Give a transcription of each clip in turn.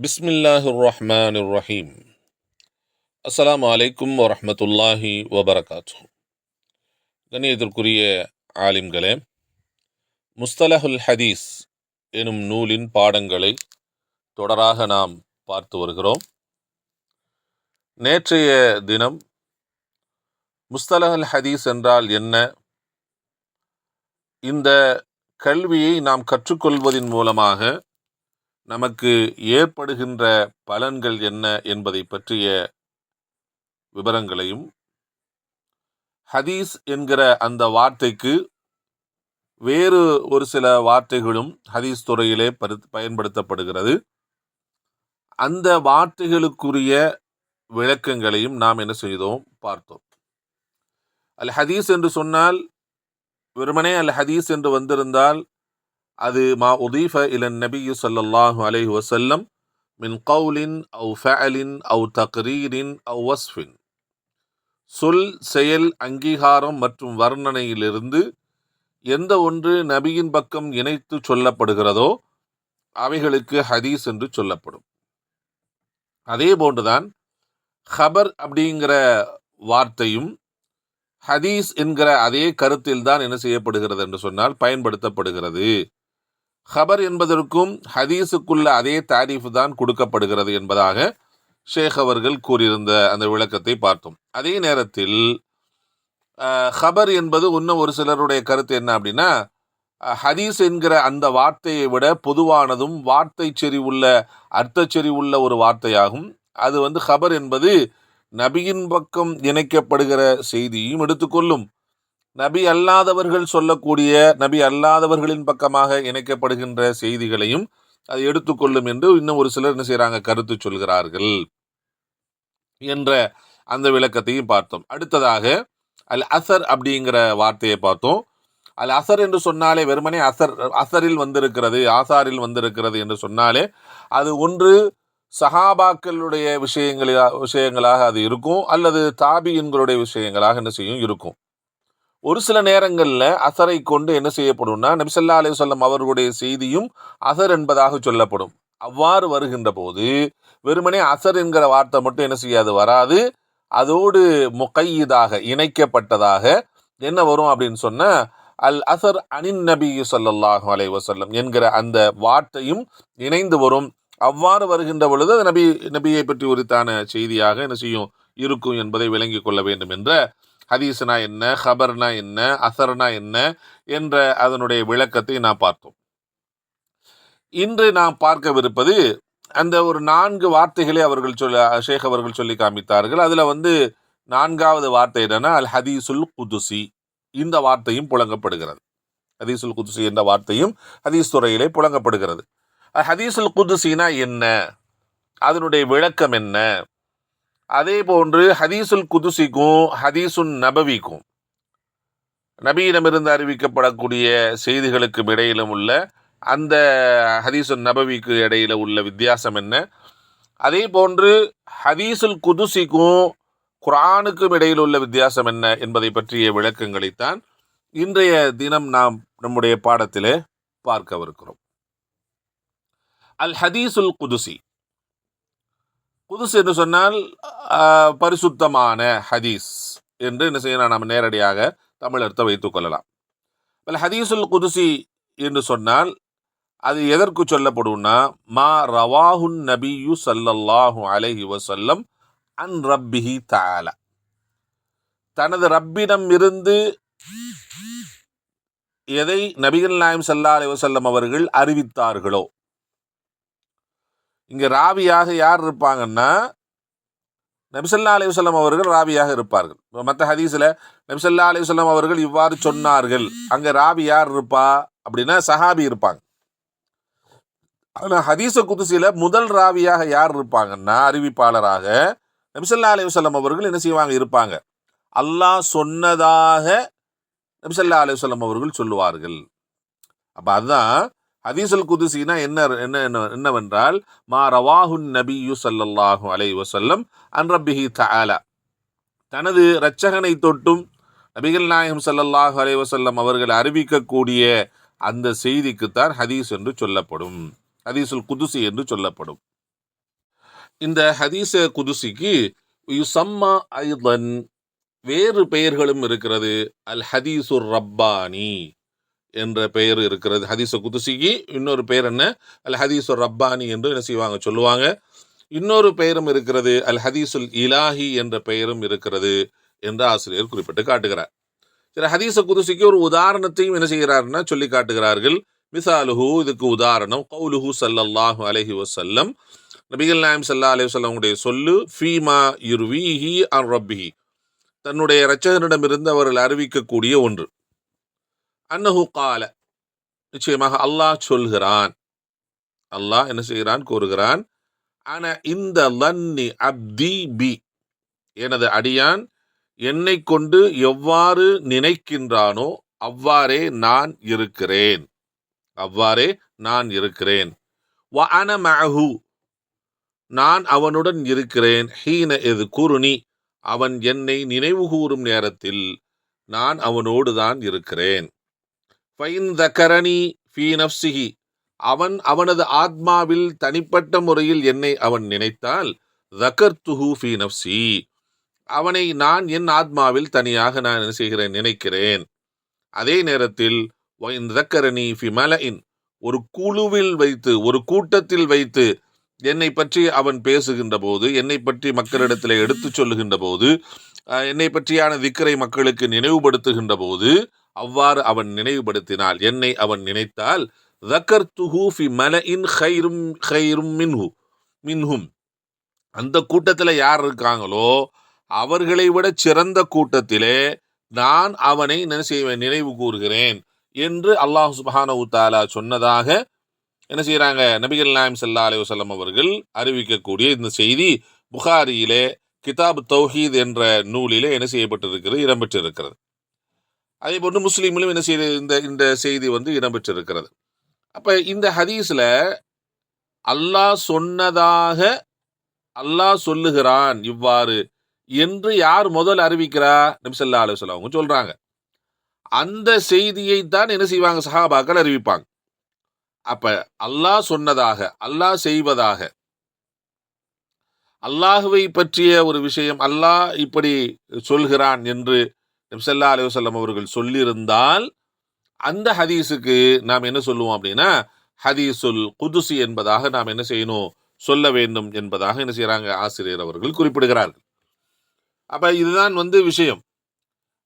பிஸ்மில்லாஹிர் ரஹ்மானிர் ரஹீம். அஸ்ஸலாமு அலைக்கும் வரஹ்மத்துல்லாஹி வபரகாத்துஹு. கண்ணியத்திற்குரிய ஆலிம்களே, முஸ்தலஹுல் ஹதீஸ் எனும் நூலின் பாடங்களை தொடராக நாம் பார்த்து வருகிறோம். நேற்றைய தினம் முஸ்தலஹுல் ஹதீஸ் என்றால் என்ன, இந்த கல்வியை நாம் கற்றுக்கொள்வதன் மூலமாக நமக்கு ஏற்படுகின்ற பலன்கள் என்ன என்பதை பற்றிய விவரங்களையும், ஹதீஸ் என்கிற அந்த வார்த்தைக்கு வேறு ஒரு சில வார்த்தைகளும் ஹதீஸ் துறையிலே பயன்படுத்தப்படுகிறது, அந்த வார்த்தைகளுக்குரிய விளக்கங்களையும் நாம் என்ன செய்தோம், பார்த்தோம். அல் ஹதீஸ் என்று சொன்னால் வெறுமனே அல் ஹதீஸ் என்று வந்திருந்தால் அது மா உதீஃப இலன் நபியு ஸல்லல்லாஹு அலைஹி வஸல்லம் மின் கௌலின் அவ் ஃபஅலின் அவ் தக்ரீரின் அவ் வஸ்ஃபின், சொல், செயல், அங்கீகாரம் மற்றும் வர்ணனையிலிருந்து எந்த ஒன்று நபியின் பக்கம் இணைத்து சொல்லப்படுகிறதோ அவைகளுக்கு ஹதீஸ் என்று சொல்லப்படும். அதே போன்றுதான் ஹபர் அப்படிங்கிற வார்த்தையும் ஹதீஸ் என்கிற அதே கருத்தில் தான் என்ன செய்யப்படுகிறது என்று சொன்னால் பயன்படுத்தப்படுகிறது. ஹபர் என்பதற்கும் ஹதீஸுக்குள்ள அதே தாரீஃப் தான் கொடுக்கப்படுகிறது என்பதாக ஷேக் அவர்கள் கூறியிருந்த அந்த விளக்கத்தை பார்த்தோம். அதே நேரத்தில் ஹபர் என்பது இன்னும் ஒரு சிலருடைய கருத்து என்ன அப்படின்னா, ஹதீஸ் என்கிற அந்த வார்த்தையை விட பொதுவானதும் வார்த்தை செறிவுள்ள அர்த்த செறிவுள்ள ஒரு வார்த்தையாகும். அது ஹபர் என்பது நபியின் பக்கம் இணைக்கப்படுகிற செய்தியும் எடுத்துக்கொள்ளும், நபி அல்லாதவர்கள் சொல்லக்கூடிய நபி அல்லாதவர்களின் பக்கமாக இணைக்கப்படுகின்ற செய்திகளையும் அது எடுத்துக்கொள்ளும் என்று இன்னும் ஒரு சிலர் என்ன செய்யறாங்க, கருத்து சொல்கிறார்கள் என்ற அந்த விளக்கத்தையும் பார்த்தோம். அடுத்ததாக அல் அசர் அப்படிங்கிற வார்த்தையை பார்த்தோம். அல் அசர் என்று சொன்னாலே வெறுமனே அசரில் வந்திருக்கிறது, ஆசாரில் வந்திருக்கிறது என்று சொன்னாலே அது ஒன்று சஹாபாக்களுடைய விஷயங்களாக அது இருக்கும், அல்லது தாபியின்களுடைய விஷயங்களாக என்ன செய்யும் இருக்கும். ஒரு சில நேரங்களில் அசரை கொண்டு என்ன செய்யப்படும்னா நபி ஸல்லல்லாஹு அலைஹி வஸல்லம் அவர்களுடைய செய்தியும் அசர் என்பதாக சொல்லப்படும். அவ்வாறு வருகின்ற போது வெறுமனே அசர் என்கிற வார்த்தை மட்டும் என்ன செய்யாது, வராது. அதோடு முகையிதாக இணைக்கப்பட்டதாக என்ன வரும் அப்படின்னு சொன்ன அல் அசர் அனின் நபி ஸல்லல்லாஹு அலைஹி வஸல்லம் என்கிற அந்த வார்த்தையும் இணைந்து வரும். அவ்வாறு வருகின்ற பொழுது அது நபியை பற்றி உரித்தான செய்தியாக என்ன செய்யும் இருக்கும் என்பதை விளங்கிக் கொள்ள வேண்டும் என்ற ஹதீஸ்னா என்ன, ஹபர்னா என்ன, அசர்னா என்ன என்ற அதனுடைய விளக்கத்தை நாம் பார்த்தோம். இன்று நாம் பார்க்கவிருப்பது அந்த ஒரு 4 வார்த்தைகளை ஷேக் அவர்கள் சொல்லி காமித்தார்கள். அதுல 4வது வார்த்தை என்னன்னா அல் ஹதீசுல் குதுசி. இந்த வார்த்தையும் புழங்கப்படுகிறது. ஹதீசுல் குதுசி என்ற வார்த்தையும் ஹதீஸ் துறையிலே புழங்கப்படுகிறது. ஹதீசுல் குதுசினா என்ன, அதனுடைய விளக்கம் என்ன, அதே போன்று ஹதீசுல் குதுசிக்கும் ஹதீசுன் நபவிக்கும் நபியிடமிருந்து அறிவிக்கப்படக்கூடிய செய்திகளுக்கும் இடையிலும் உள்ள அந்த ஹதீசுன் நபவிக்கு இடையில உள்ள வித்தியாசம் என்ன, அதே போன்று ஹதீசுல் குதுசிக்கும் குர்ஆனுக்கும் இடையில் உள்ள வித்தியாசம் என்ன என்பதை பற்றிய விளக்கங்களைத்தான் இன்றைய தினம் நாம் நம்முடைய பாடத்திலே பார்க்கவிருக்கிறோம். அல் ஹதீசுல் குதுசி, குதுஸ் என்று சொன்னால் பரிசுத்தமான ஹதீஸ் என்று என்ன செய்யலாம், நாம் நேரடியாக தமிழ் அர்த்தம் வைத்துக் கொள்ளலாம். ஹதீசுல் குதுசி என்று சொன்னால் அது எதற்கு சொல்லப்படும்னா மா ரவாஹுன் நபியு ஸல்லல்லாஹு அலைஹி வஸல்லம் அன் ரப்பிஹி தஆலா, தனது ரப்பிடம் இருந்து எதை நபிகள் நாயகம் ஸல்லல்லாஹு அலைஹி வஸல்லம் அவர்கள் அறிவித்தார்களோ. இங்க ராவியாக யார் இருப்பாங்கன்னா நபி ஸல்லல்லாஹு அலைஹி வஸல்லம் அவர்கள் ராவியாக இருப்பார்கள். மற்ற ஹதீஸ்ல நபி ஸல்லல்லாஹு அலைஹி வஸல்லம் அவர்கள் இவ்வாறு சொன்னார்கள், அங்க ராவி யார் இருப்பா அப்படின்னா சஹாபி இருப்பாங்க. ஆனா ஹதீஸ் குதுசில முதல் ராவியாக யார் இருப்பாங்கன்னா அறிவிப்பாளராக நபி ஸல்லல்லாஹு அலைஹி வஸல்லம் அவர்கள் என்ன செய்வாங்க, இருப்பாங்க. அல்லாஹ் சொன்னதாக நபி ஸல்லல்லாஹு அலைஹி வஸல்லம் அவர்கள் சொல்லுவார்கள். அப்ப அதுதான் ஹதீசுல் குதுசினா என்னவென்றால் மா ரவாஹுன் நபியு ஸல்லல்லாஹு அலைஹி வஸல்லம் அன் ரப்பிஹி தஆலா, தனது இரட்சகனை தொட்டும் நபிகள் நாயகம் ஸல்லல்லாஹு அலைஹி வஸல்லம் அவர்கள் அறிவிக்கக்கூடிய அந்த செய்திக்குத்தான் ஹதீஸ் என்று சொல்லப்படும், ஹதீசுல் குதுசி என்று சொல்லப்படும். இந்த ஹதீஸ குதுசிக்கு யுசம்மா ஐதன் வேறு பெயர்களும் இருக்கிறது. அல் ஹதீசுர் ரப்பானி என்ற பெயர் இருக்கிறது. ஹதீஸ குதுசிக்கு இன்னொரு பெயர் என்ன? அல் ஹதீசுர் ரப்பானி என்று என்ன செய்வாங்க, சொல்லுவாங்க. இன்னொரு பெயரும் இருக்கிறது, அல் ஹதீசுல் இலாஹி என்ற பெயரும் இருக்கிறது என்று ஆசிரியர் குறிப்பிட்டு காட்டுகிறார். சரி, ஹதீஸ குதுசிக்கு ஒரு உதாரணத்தையும் என்ன செய்கிறார்னா சொல்லி காட்டுகிறார்கள். மிசாலுஹு, இதுக்கு உதாரணம் கௌலுஹு ஸல்லல்லாஹு அலைஹி வஸல்லம், நபிகள் நாயகம் ஸல்லல்லாஹு அலைஹி வஸல்லம் சொல்லு, ஃபீமா யுர்வீஹி அன் ரப்பிஹி, தன்னுடைய இரட்சகனிடமிருந்து அவர்கள் அறிவிக்கக்கூடிய ஒன்று. அன்னஹு கால, நிச்சயமாக அல்லாஹ் சொல்கிறான், அல்லாஹ் என்ன செய்கிறான், கூறுகிறான், அன இந்த லன்னி அப்தி பி, எனது அடியான் என்னை கொண்டு எவ்வாறு நினைக்கின்றானோ அவ்வாறே நான் இருக்கிறேன், அவ்வாறே நான் இருக்கிறேன். வ அன மஅஹு, நான் அவனுடன் இருக்கிறேன். ஹீன எது குருணி, அவன் என்னை நினைவு கூறும் நேரத்தில் நான் அவனோடு தான் இருக்கிறேன். ஃபைன் தகரணி ஃபீ நஃப்ஸிஹி, அவன் அவனது ஆத்மாவில் தனிப்பட்ட முறையில் என்னை அவன் நினைத்தால், தகர்த்துஹு ஃபீ நஃப்ஸி, அவனை நான் என் ஆத்மாவில் தனியாக நான் என்ன செய்கிறேன், நினைக்கிறேன். அதே நேரத்தில் வைன் தக்கரணி ஃபி மலஇன், ஒரு குழுவில் வைத்து, ஒரு கூட்டத்தில் வைத்து என்னை பற்றி அவன் பேசுகின்ற போது, என்னை பற்றி மக்களிடத்தில் எடுத்து சொல்லுகின்ற போது, என்னை பற்றியான திக்கரை மக்களுக்கு நினைவுபடுத்துகின்ற போது, அவ்வாறு அவன் நினைவுபடுத்தினால், என்னை அவன் நினைத்தால், தக்கர்துஹு ஃபி மலஇன் கைரும் மின்ஹும், அந்த கூட்டத்தில் யார் இருக்காங்களோ அவர்களை விட சிறந்த கூட்டத்திலே நான் அவனை என்ன செய்வேன், நினைவு கூறுகிறேன் என்று அல்லாஹ் சுப்ஹானஹு தஆலா சொன்னதாக என்ன செய்யறாங்க, நபிகள் நாயகம் ஸல்லல்லாஹு அலைஹி வஸல்லம் அவர்கள் அறிவிக்கக்கூடிய இந்த செய்தி புகாரியிலே கிதாப் தௌஹீத் என்ற நூலிலே என்ன செய்யப்பட்டிருக்கிறது, இடம்பெற்றிருக்கிறது. அதே போன்று முஸ்லீமிலும் என்ன செய்ய இந்த செய்தி இடம்பெற்றிருக்கிறது. அப்ப இந்த ஹதீஸ்ல அல்லாஹ் சொன்னதாக, அல்லாஹ் சொல்லுகிறான் இவ்வாறு என்று யார் முதல் அறிவிக்கிறா, நபி ஸல்லல்லாஹு அலைஹி வஸல்லம் அவங்க சொல்றாங்க. அந்த செய்தியை தான் என்ன செய்வாங்க, சஹாபாக்கள் அறிவிப்பாங்க. அப்ப அல்லாஹ் சொன்னதாக, அல்லாஹ் செய்வதாக, அல்லாஹுவை பற்றிய ஒரு விஷயம், அல்லாஹ் இப்படி சொல்கிறான் என்று நபி ஸல்லல்லாஹு அலைஹி வஸல்லம் அவர்கள் சொல்லியிருந்தால் அந்த ஹதீஸுக்கு நாம் என்ன சொல்லுவோம் அப்படின்னா, ஹதீசுல் குதுசி என்பதாக நாம் என்ன செய்யணும், சொல்ல வேண்டும் என்பதாக என்ன செய்யறாங்க, ஆசிரியர் அவர்கள் குறிப்பிடுகிறார்கள். அப்ப இதுதான் விஷயம்.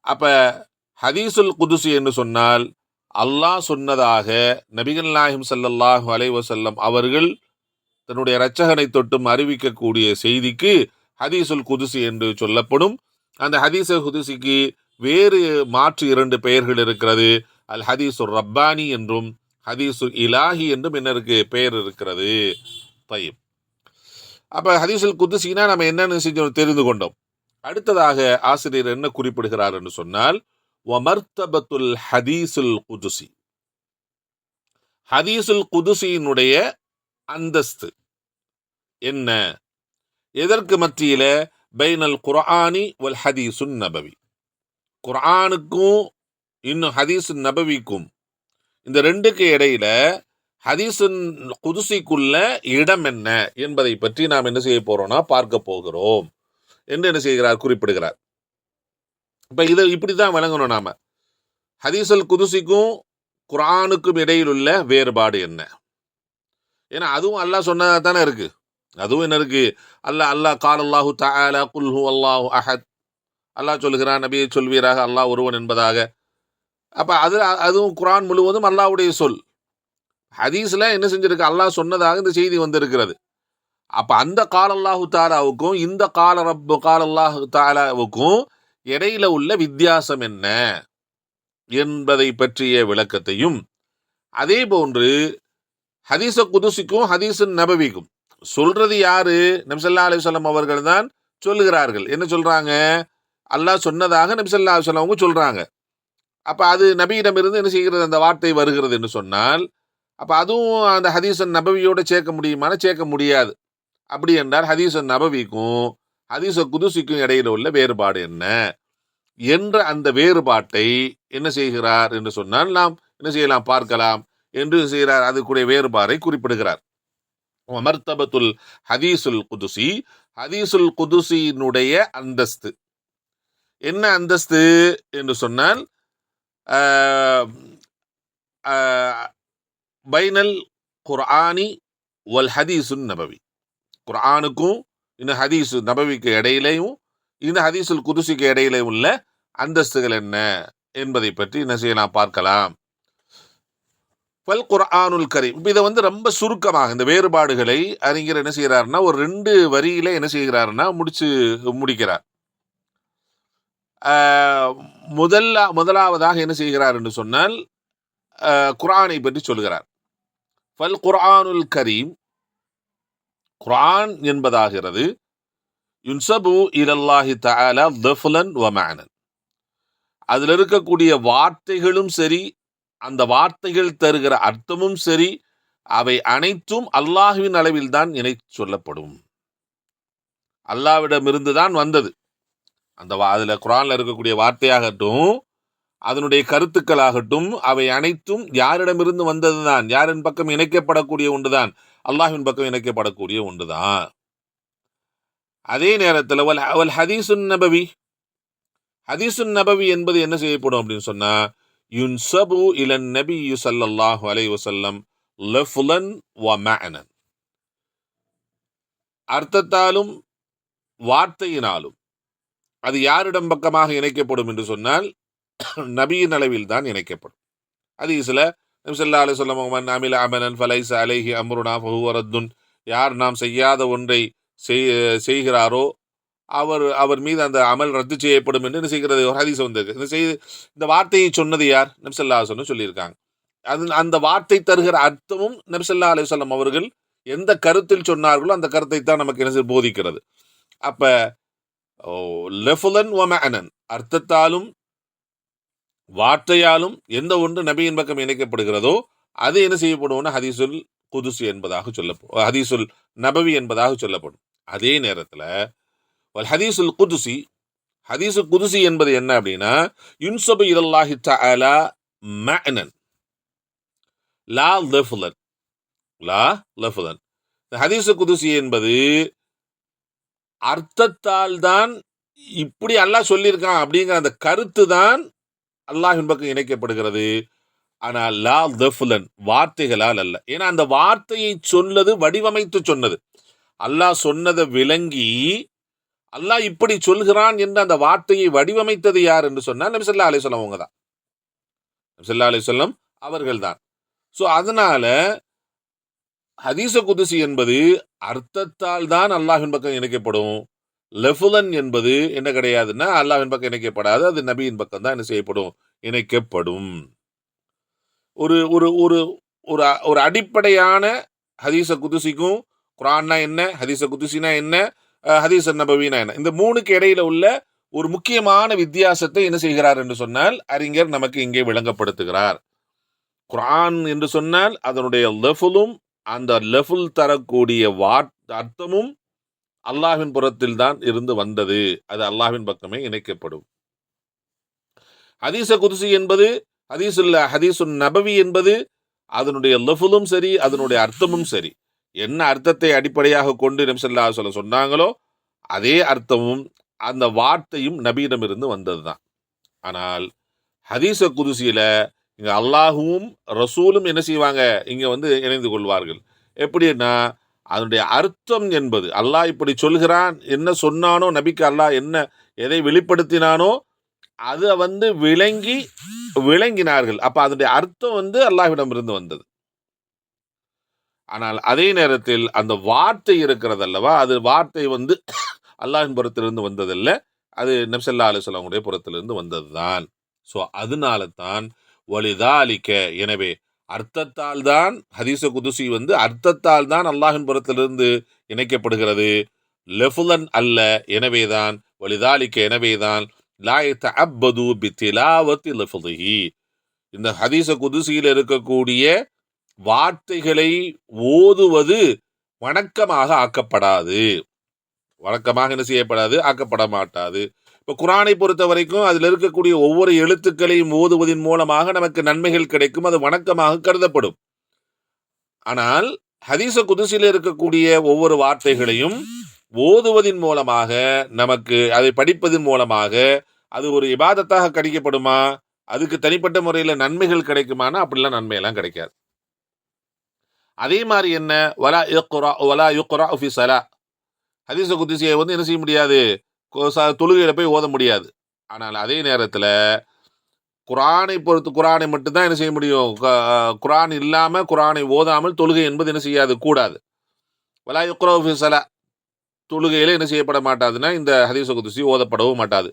அப்ப ஹதீசுல் குதுசி என்று சொன்னால் அல்லாஹ் சொன்னதாக நபிகள் நாயகம் ஸல்லல்லாஹு அலைஹி வஸல்லம் அவர்கள் தன்னுடைய இரட்சகனை தொட்டும் அறிவிக்கக்கூடிய செய்திக்கு ஹதீசுல் குதுசி என்று சொல்லப்படும். அந்த ஹதீசுல் குதுசிக்கு வேறு மாற்று இரண்டு பெயர்கள் இருக்கிறது. அல் ஹதீசுர் ரப்பானி என்றும் ஹதீசுல் இலாஹி என்றும் என்ன இருக்கு, பெயர் இருக்கிறது. தய்யிப். அப்ப ஹதீசுல் குதுசினா நம்ம என்னன்னு செஞ்சோம், தெரிந்து கொண்டோம். அடுத்ததாக ஆசிரியர் என்ன குறிப்பிடுகிறார் என்று சொன்னால், வமர்தபத்துல் ஹதீசுல் குதுசி, ஹதீசுல் குதுசியினுடைய அந்தஸ்து என்ன, எதற்கு மத்தியில, பைனல் குர்ஆனி வல் ஹதீசுன் நபவி, குர்ஆனுக்கும் இன்னும் ஹதீசுன் நபவிக்கும், இந்த ரெண்டுக்கு இடையில ஹதீசுன் குதுசிக்குள்ள இடம் என்ன என்பதை பற்றி நாம் என்ன செய்ய போறோம்னா பார்க்க போகிறோம் என்று என்ன செய்கிறார், குறிப்பிடுகிறார். இப்ப இதை இப்படிதான் விளங்கணும் நாம. ஹதீசுல் குதுசிக்கும் குர்ஆனுக்கும் இடையில் உள்ள வேறுபாடு என்ன? ஏன்னா அதுவும் அல்லாஹ் சொன்னதா தானே இருக்கு. அதுவும் என்ன இருக்கு, அல்லாஹ் கால் அல்லாஹு தஆலா குல் ஹுவல்லாஹு அஹத், அல்லாஹ் சொல்லுகிறான், நபியை சொல்வீராக அல்லாஹ் ஒருவன் என்பதாக. அப்ப அதுவும் குர்ஆன் முழுவதும் அல்லாஹ்வுடைய சொல். ஹதீஸ்ல என்ன செஞ்சிருக்கு, அல்லாஹ் சொன்னதாக இந்த செய்தி வந்திருக்கிறது. அப்ப அந்த கால் அல்லாஹு தஆலாவுக்கும் இந்த கால் அல்லாஹு தஆலாவுக்கும் இடையில உள்ள வித்தியாசம் என்ன என்பதை பற்றிய விளக்கத்தையும், அதே போன்று ஹதீஸ குதுசிக்கும் ஹதீஸுன் நபவிக்கும் சொல்றது யாரு, நபி ஸல்லல்லாஹு அலைஹி வஸல்லம் அவர்கள் தான் சொல்லுகிறார்கள். என்ன சொல்றாங்க, அல்லாஹ் சொன்னதாக நபி ஸல்லல்லாஹு அலைஹி வஸல்லம் சொல்றாங்க. அப்ப அது நபியிடமிருந்து என்ன செய்கிறது, அந்த வார்த்தை வருகிறது என்று சொன்னால், அப்ப அதுவும் அந்த ஹதீஸுன் நபவியோட சேர்க்க முடியுமானா சேர்க்க முடியாது. அப்படி என்றால் ஹதீஸுன் நபவிக்கும் ஹதீஸ குதுசிக்கும் இடையில உள்ள வேறுபாடு என்ன என்ற அந்த வேறுபாட்டை என்ன செய்கிறார் என்று சொன்னால் நாம் என்ன செய்யலாம், பார்க்கலாம் என்று செய்கிறார். அதுக்குடைய வேறுபாடை குறிப்பிடுகிறார். மர்தபத்துல் ஹதீசுல் குதுசி, ஹதீசுல் குதுசியினுடைய அந்தஸ்து என்ன அந்தஸ்து என்று சொன்னால், பைனல் குர்ஆனி வல் ஹதீசுன் நபவி, குர்ஆனுக்கும் இந்த ஹதீசு நபவிக்கு இடையிலையும் இந்த ஹதீசுல் குதுசிக்கு இடையிலே உள்ள அந்தஸ்துகள் என்ன என்பதை பற்றி என்ன செய்யலாம் பார்க்கலாம். ஃபல் குர்ஆனுல் கரீம், இதை ரொம்ப சுருக்கமாக இந்த வேறுபாடுகளை அறிஞர் என்ன செய்கிறாருன்னா ஒரு 2 வரியில என்ன செய்கிறாருன்னா முடிக்கிறார். முதலாவதாக என்ன செய்கிறார் என்று சொன்னால் குர்ஆனை பற்றி சொல்கிறார். ஃபல் குர்ஆனுல் கரீம், குர்ஆன் என்பதாகிறது யுன்சபு இலல்லாஹி தஆலா தஃப்லன் வ மஅனன், அதில் இருக்கக்கூடிய வார்த்தைகளும் சரி, அந்த வார்த்தைகள் தருகிற அர்த்தமும் சரி, அவை அனைத்தும் அல்லாஹ்வின் அளவில் தான் இணை சொல்லப்படும். அல்லாஹ்விடமிருந்து தான் வந்தது. அதுல குர்ஆன்ல இருக்கக்கூடிய வார்த்தையாகட்டும், அதனுடைய கருத்துக்களாகட்டும், அவை அனைத்தும் யாரிடமிருந்து வந்ததுதான், யாரின் பக்கம் இணைக்கப்படக்கூடிய ஒன்றுதான், அல்லாஹ்வின் பக்கம் இணைக்கப்படக்கூடிய ஒன்றுதான். அதே நேரத்தில் வல் ஹதீசுன் நபவி, ஹதீசுன் நபவி என்பது என்ன செய்யப்படும் அப்படின்னு சொன்னா, யுன்சபு இலன் நபி ஸல்லல்லாஹு அலைஹி வஸல்லம் லஃப்லன் வ மஅனன், அர்த்தத்தாலும் வார்த்தையினாலும் அது யாரிடம் பக்கமாக இணைக்கப்படும் என்று சொன்னால் நபியின் அளவில் தான் இணைக்கப்படும். ஹதீஸ்ல நபி ஸல்லல்லாஹு அலைஹி வஸல்லம் மன் அமில அமலன் ஃபலைஸ அலைஹி அம்ருனா ஃபஹுவ ரத்துன், யார் நாம் செய்யாத ஒன்றை செய்கிறாரோ அவர் மீது அந்த அமல் ரத்து செய்யப்படும் என்று என்ன செய்கிறது ஒரு ஹதீஸ் வந்திருக்கு. இந்த வார்த்தையை சொன்னது யார்? நபி ஸல்லல்லாஹு அலைஹி வஸல்லம் சொல்லியிருக்காங்க. அந்த வார்த்தை தருகிற அர்த்தமும் நபி ஸல்லல்லாஹு அலைஹி வஸல்லம் அவர்கள் எந்த கருத்தில் சொன்னார்களோ அந்த கருத்தை தான் நமக்கு என்ன போதிக்கிறது. அப்ப லஃப்லன் வ மஅனன், அர்த்தத்தாலும் வார்த்தையாலும் எந்த ஒன்று நபியின் பக்கம் இணைக்கப்படுகிறதோ அது என்ன செய்யப்படும்னா ஹதீசுல் குதுசி என்பதாக சொல்லப்படும், ஹதீசுல் நபவி என்பதாக சொல்லப்படும். அதே நேரத்தில் ஹதீசுல் குதுசி, ஹதீசுல் குதுசி என்பது என்ன அப்படின்னா யுன்சபு இலல்லாஹி தஆலா மஅனன் லா லஃப்லன், லா லஃப்லன். ஹதீசுல் குதுசி என்பது அர்த்தத்தால் தான் இப்படி அல்லாஹ் சொல்லியிருக்கான் அப்படிங்கிற அந்த கருத்து தான் அல்லாஹ்வின் பக்கம் இணைக்கப்படுகிறது. ஆனால் லா லஃப்லன், வார்த்தைகளால் அல்ல. ஏன்னா அந்த வார்த்தையை சொன்னது வடிவமைத்து சொன்னது, அல்லாஹ் சொன்னதை விளங்கி அல்லாஹ் இப்படி சொல்கிறான் என்று அந்த வார்த்தையை வடிவமைத்தது யார் என்று சொன்னால் நபி ஸல்லல்லாஹு அலைஹி வஸல்லம் அவங்க தான், நபி ஸல்லல்லாஹு அலைஹி வஸல்லம் அவர்கள் தான். ஸோ அதனால ஹதீஸ குதுசி என்பது அர்த்தத்தால் தான் அல்லாஹ்வின் பக்கம் இணைக்கப்படும். லஃப்லன் என்பது என்ன கிடையாதுன்னா அல்லாஹ்வின் பக்கம் இணைக்கப்படாது, அது நபியின் பக்கம் தான் என்ன செய்யப்படும், இணைக்கப்படும். ஒரு ஒரு ஒரு ஒரு அடிப்படையான ஹதீஸ குதுசிக்கும் குர்ஆன்னா என்ன, ஹதீஸ குதுசினா என்ன, ஹதீஸ் நபவினா என்ன, இந்த 3க்கு இடையில உள்ள ஒரு முக்கியமான வித்தியாசத்தை என்ன செய்கிறார் என்று சொன்னால் அறிஞர் நமக்கு இங்கே விளங்கப்படுத்துகிறார். குர்ஆன் என்று சொன்னால் அதனுடைய லஃப்லும் அந்த லஃப்ல் தரக்கூடிய அர்த்தமும் அல்லாஹ்வின் புறத்தில் தான் இருந்து வந்தது, அது அல்லாஹ்வின் பக்கமே இணைக்கப்படும். ஹதீஸ குதுசி என்பது ஹதீசுன் நபவி என்பது அதனுடைய லஃப்லும் சரி, அதனுடைய அர்த்தமும் சரி, என்ன அர்த்தத்தை அடிப்படையாக கொண்டு நபி ஸல்லல்லாஹு அலைஹி வஸல்லம் சொன்னாங்களோ அதே அர்த்தமும் அந்த வார்த்தையும் நபியிடமிருந்து வந்தது தான். ஆனால் ஹதீஸ குதுசியில இங்க அல்லாஹுவும் ரசூலும் என்ன செய்வாங்க, இங்க இணைந்து கொள்வார்கள். எப்படின்னா அதனுடைய அர்த்தம் என்பது அல்லாஹ் இப்படி சொல்கிறான், என்ன சொன்னானோ நபிக்கு அல்லாஹ் எதை வெளிப்படுத்தினானோ அதை விளங்கினார்கள். அப்ப அதனுடைய அர்த்தம் அல்லாஹ்விடமிருந்து வந்தது. ஆனால் அதே நேரத்தில் அந்த வார்த்தை இருக்கிறது அல்லவா, அது வார்த்தை அல்லாஹ்வின் புறத்திலிருந்து வந்ததல்ல, அது நபி ஸல்லல்லாஹு அலைஹி வஸல்லம் புறத்திலிருந்து வந்ததுதான். ஸோ அதனால தான் வலிதாலிக்க, எனவே அர்த்தத்தால் தான் ஹதீஸ குதுசி அர்த்தத்தால் தான் அல்லாஹ்வின் புறத்திலிருந்து இணைக்கப்படுகிறது, லஃப்லன் அல்ல. எனவேதான் வலிதாலிக்க, எனவேதான் லா யதஅப்பது பிதிலாவத்தி லஃப்லிஹி, இந்த ஹதீஸ குதுசியில் இருக்கக்கூடிய வார்த்தைகளை ஓதுவது வணக்கமாக ஆக்கப்படாது, வழக்கமாக என்ன செய்யப்படாது, ஆக்கப்பட மாட்டாது. இப்போ குர்ஆனை பொறுத்த வரைக்கும் அதில் இருக்கக்கூடிய ஒவ்வொரு எழுத்துக்களையும் ஓதுவதன் மூலமாக நமக்கு நன்மைகள் கிடைக்கும், அது வணக்கமாக கருதப்படும். ஆனால் ஹதீஸ குதுசியில் இருக்கக்கூடிய ஒவ்வொரு வார்த்தைகளையும் ஓதுவதின் மூலமாக, நமக்கு அதை படிப்பதன் மூலமாக அது ஒரு இபாதத்தாக கணிக்கப்படுமா? அதுக்கு தனிப்பட்ட முறையில் நன்மைகள் கிடைக்குமானா அப்படிலாம் நன்மையெல்லாம் கிடைக்காது. அதே மாதிரி என்ன, வலா யக்ரா வலா யுக்ரா ஃபி ஸலா, ஹதீஸ குதுசியை என்ன செய்ய முடியாது, தொழுகையில போய் ஓத முடியாது. ஆனால் அதே நேரத்தில் குரானை மட்டும்தான் என்ன செய்ய முடியும், குரான் இல்லாம குரானை ஓதாமல் தொழுகை என்பது என்ன செய்யாது, கூடாது. வலா யுக்ரா ஃபி ஸலா, தொழுகையில என்ன செய்யப்பட மாட்டாதுன்னா இந்த ஹதீஸ குதுசி ஓதப்படவும் மாட்டாது.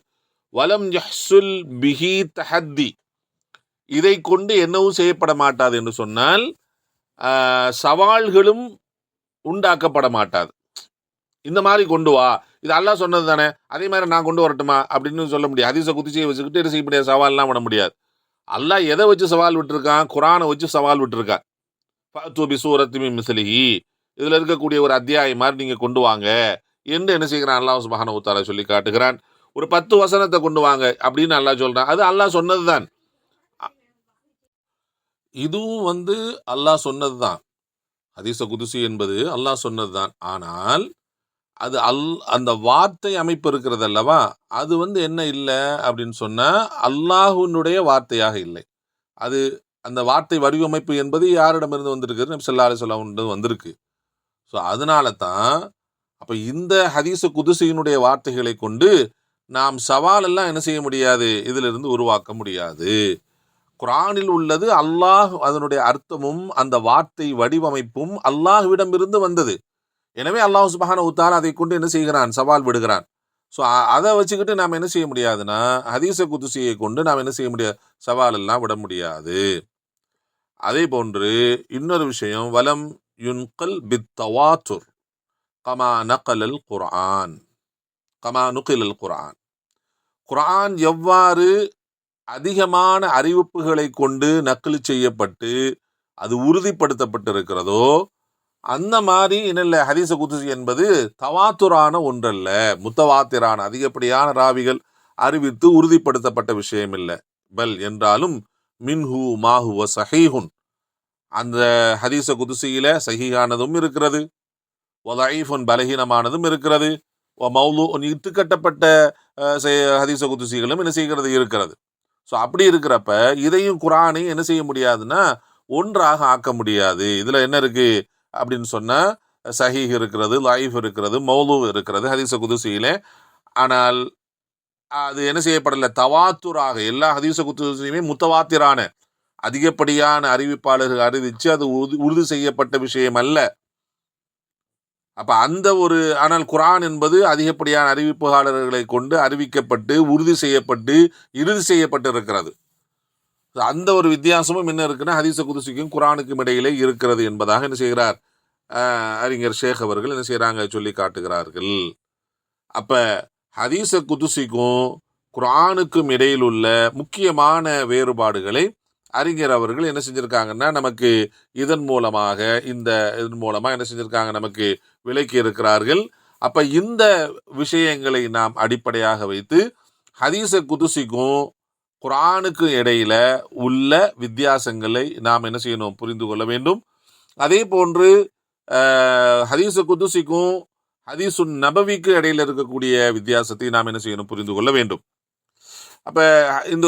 வலம் யஹ்சுல் பிஹி தஹத்தி, இதை கொண்டு என்னவும் செய்யப்பட மாட்டாது என்று சொன்னால் சவால்களும் உண்டாக்கப்பட மாட்டாது. இந்த மாதிரி கொண்டு வா, இது அல்லாஹ் சொன்னது தானே, அதே மாதிரி நான் கொண்டு வரட்டுமா அப்படின்னு சொல்ல முடியாது. ஹதீஸ குதுசியை வச்சுக்கிட்டு என்ன செய்ய முடியாது, சவால்லாம் விட முடியாது. அல்லாஹ் எதை வச்சு சவால் விட்டுருக்கான், குரானை வச்சு சவால் விட்டுருக்கான். ஃபஅத்து பிசூரத்தி மின் மிஸ்லிஹி, இதுல இருக்கக்கூடிய ஒரு அத்தியாயம் மாதிரி நீங்க கொண்டு வாங்க என்று என்ன செய்கிறான், அல்லாஹ் சுப்ஹானஹு வ தஆலா சொல்லி காட்டுகிறான். ஒரு 10 வசனத்தை கொண்டு வாங்க அப்படின்னு அல்லாஹ் சொல்றான். அது அல்லாஹ் சொன்னதுதான். இதுவும் அல்லாஹ் சொன்னதுதான். ஹதீஸ குதுசி என்பது அல்லாஹ் சொன்னதுதான். ஆனால் அது அந்த வார்த்தை அமைப்பு இருக்கிறது அல்லவா, அது என்ன இல்லை அப்படின்னு சொன்னா அல்லாஹ்வுடைய வார்த்தையாக இல்லை. அது அந்த வார்த்தை வடிவமைப்பு என்பது யாரிடமிருந்து வந்திருக்கு, நபி ஸல்லல்லாஹு அலைஹி வஸல்லம் வந்திருக்கு. ஸோ அதனால தான் அப்ப இந்த ஹதீஸ குதுசியினுடைய வார்த்தைகளை கொண்டு நாம் சவால் எல்லாம் என்ன செய்ய முடியாது, இதிலிருந்து உருவாக்க முடியாது. குரானில் உள்ளது அல்லாஹ், அதனுடைய அர்த்தமும் அந்த வார்த்தை வடிவமைப்பும் அல்லாஹ்விடமிருந்து வந்தது. எனவே அல்லாஹ் சுப்ஹானஹு வ தஆலா அதை கொண்டு என்ன செய்கிறான், சவால் விடுகிறான். ஸோ அதை வச்சுக்கிட்டு நாம் என்ன செய்ய முடியாதுன்னா, ஹதீஸ குதுசியை கொண்டு நாம் என்ன செய்ய முடியாது, சவால் எல்லாம் விட முடியாது. அதே போன்று இன்னொரு விஷயம், வலம் யுன்கல் பித்தவாத்துர் கமா நகலல் குர்ஆன், கமா நுகிலல் குர்ஆன், குர்ஆன் எவ்வாறு அதிகமான அறிவிப்புகளை கொண்டு நக்கல் செய்யப்பட்டு அது உறுதிப்படுத்தப்பட்டிருக்கிறதோ அந்த மாதிரி என்ன ஹதீஸ குதுசி என்பது தவாத்துரான ஒன்றல்ல, முத்தவாத்திரான அதிகப்படியான ராவிகள் அறிவித்து உறுதிப்படுத்தப்பட்ட விஷயம் இல்லை. பல் என்றாலும் மின்ஹு மாஹுவ சஹீஹுன், அந்த ஹதீஸ குதுசியில சஹீஹானதும் இருக்கிறது, வதஈஃபுன் பலகீனமானதும் இருக்கிறது, மௌலூன் இட்டுக்கட்டப்பட்ட ஹதீஸ குதுசிகளும் என்ன செய்கிறது, இருக்கிறது. ஸோ அப்படி இருக்கிறப்ப இதையும் குரானையும் என்ன செய்ய முடியாதுன்னா ஒன்றாக ஆக்க முடியாது. இதுல என்ன இருக்கு அப்படின்னு சொன்னா, சஹீஹ் இருக்கிறது, லைஃப் இருக்கிறது, மௌலூ இருக்கிறது ஹதீஸ குதுசியிலே. ஆனால் அது என்ன செய்யப்படல, தவாத்துராக எல்லா ஹதீஸ குதுசியுமே முத்தவாத்திரான அதிகப்படியான அறிவிப்பாளர்கள் அறிவிச்சு அது உறுதி செய்யப்பட்ட விஷயம் அல்ல. அப்ப அந்த ஒரு, ஆனால் குர்ஆன் என்பது அதிகப்படியான அறிவிப்பாளர்களை கொண்டு அறிவிக்கப்பட்டு உறுதி செய்யப்பட்டு இறுதி செய்யப்பட்டு இருக்கிறது. அந்த ஒரு வித்தியாசமும் என்ன இருக்குன்னா ஹதீஸ குதுசிக்கும் குர்ஆனுக்கும் இடையிலே இருக்கிறது என்பதாக என்ன செய்கிறார் அறிஞர் ஷேக் அவர்கள் என்ன செய்யறாங்க, சொல்லி காட்டுகிறார்கள். அப்ப ஹதீஸ குதுசிக்கும் குர்ஆனுக்கும் இடையில் உள்ள முக்கியமான வேறுபாடுகளை அறிஞர் அவர்கள் என்ன செஞ்சிருக்காங்கன்னா நமக்கு இதன் மூலமா என்ன செஞ்சிருக்காங்க, நமக்கு விளக்கி இருக்கிறார்கள். அப்ப இந்த விஷயங்களை நாம் அடிப்படையாக வைத்து ஹதீஸ குதுசிக்கும் குர்ஆனுக்கும் இடையில உள்ள வித்தியாசங்களை நாம் என்ன செய்யணும், புரிந்து கொள்ள வேண்டும். அதே போன்று ஹதீஸ குதுசிக்கும் ஹதீஸுன் நபவிக்கு இடையில இருக்கக்கூடிய வித்தியாசத்தை நாம் என்ன செய்யணும், புரிந்து கொள்ள வேண்டும். அப்ப இந்த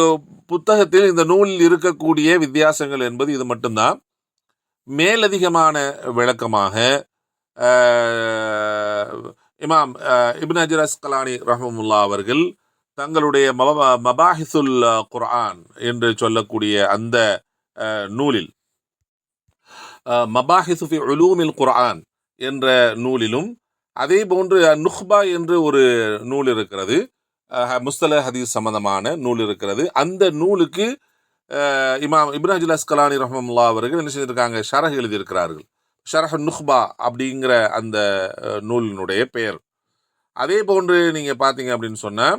புத்தகத்தில் இந்த நூலில் இருக்கக்கூடிய வித்தியாசங்கள் என்பது இது மட்டும்தான். மேலதிகமான விளக்கமாக இமாம் இப்னு ஹஜர் அஸ்கலானி ரஹ்மத்துல்லாஹி அவர்கள் தங்களுடைய மபாஹிசுல் குர்ஆன் என்று சொல்லக்கூடிய அந்த நூலில், மபாஹிசு ஃபி உலூமில் குர்ஆன் என்ற நூலிலும், அதே போன்று நுஹ்பா என்று ஒரு நூல் இருக்கிறது, முஸ்தலஹ் ஹதீஸ் சம்பந்தமான நூல் இருக்கிறது. அந்த நூலுக்கு இமாம் இப்னு ஹஜர் அஸ்கலானி ரஹ்மத்துல்லாஹி அவர்கள் என்ன செஞ்சிருக்காங்க, ஷரஹ் எழுதியிருக்கிறார்கள். ஷரஹ் நுஹ்பா அப்படிங்கிற அந்த நூலினுடைய பெயர். அதே போன்று நீங்க பாத்தீங்க அப்படின்னு சொன்னா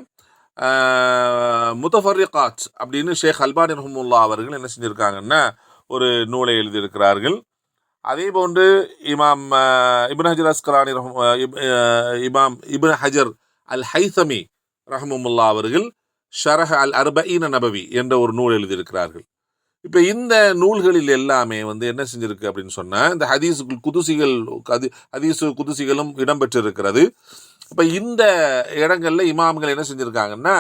முத்தஃபர்ரிகாத் அப்படின்னு ஷேக் அல்பானி ரஹ்மத்துல்லாஹி அவர்கள் என்ன செஞ்சிருக்காங்கன்னா ஒரு நூலை எழுதியிருக்கிறார்கள். அதே போன்று இமாம் இப்னு ஹஜர் அஸ்கலானி இமாம் இப்னு ஹஜர் அல் ஹைதமி ரஹ்மத்துல்லாஹி அவர்கள் ஷரஹ் அல் அர்பஈன நபவி என்ற ஒரு நூல் எழுதியிருக்கிறார்கள். இப்ப இந்த நூல்களில் எல்லாமே என்ன செஞ்சிருக்கு அப்படின்னு சொன்னா, இந்த ஹதீசு குதுசிகளும் இடம்பெற்றிருக்கிறது. இப்ப இந்த இடங்கள்ல இமாம்கள் என்ன செஞ்சிருக்காங்கன்னா,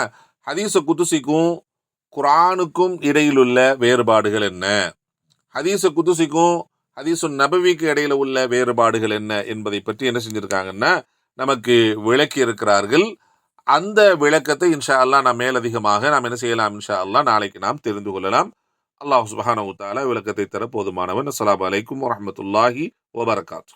ஹதீச குதுசிக்கும் குர்ஆனுக்கும் இடையில் உள்ள வேறுபாடுகள் என்ன, ஹதீச குதுசிக்கும் ஹதீசு நபவிக்கு இடையில உள்ள வேறுபாடுகள் என்ன என்பதை பற்றி என்ன செஞ்சிருக்காங்கன்னா நமக்கு விளக்கி இருக்கிறார்கள். அந்த விளக்கத்தை இன்ஷா அல்லாஹ் நாம் மேலதிகமாக நாம் என்ன செய்யலாம், இன்ஷா அல்லாஹ் நாளைக்கு நாம் தெரிந்து கொள்ளலாம். அல்லாஹ் சுப்ஹானஹு வ தஆலா விளக்கத்தை தர போதுமானவன். அஸ்ஸலாமு அலைக்கும் வரஹ்மத்துல்லாஹி வபரகாத்துஹு.